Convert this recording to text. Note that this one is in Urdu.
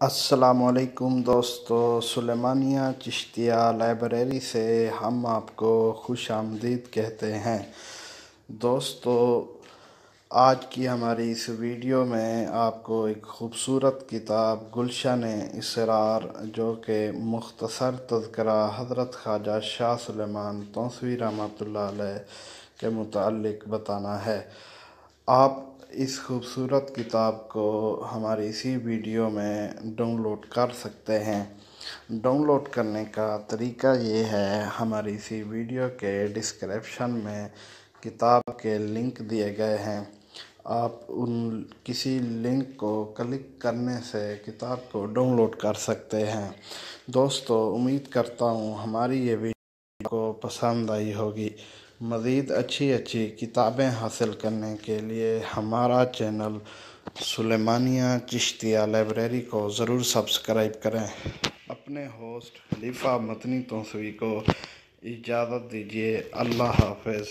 السلام علیکم دوستو، سلیمانیہ چشتیہ لائبریری سے ہم آپ کو خوش آمدید کہتے ہیں۔ دوستو، آج کی ہماری اس ویڈیو میں آپ کو ایک خوبصورت کتاب گلشن اسرار، جو کہ مختصر تذکرہ حضرت خواجہ شاہ سلیمان توسوی رحمۃ اللہ علیہ کے متعلق بتانا ہے۔ آپ اس خوبصورت کتاب کو ہماری اسی ویڈیو میں ڈاؤن لوڈ کر سکتے ہیں۔ ڈاؤن لوڈ کرنے کا طریقہ یہ ہے، ہماری اسی ویڈیو کے ڈسکرپشن میں کتاب کے لنک دیے گئے ہیں۔ آپ ان کسی لنک کو کلک کرنے سے کتاب کو ڈاؤن لوڈ کر سکتے ہیں۔ دوستو، امید کرتا ہوں ہماری یہ ویڈیو کو پسند آئی ہوگی۔ مزید اچھی کتابیں حاصل کرنے کے لیے ہمارا چینل سلیمانیہ چشتیہ لائبریری کو ضرور سبسکرائب کریں۔ اپنے ہوسٹ خلیفہ مدنی توسوی کو اجازت دیجیے۔ اللہ حافظ۔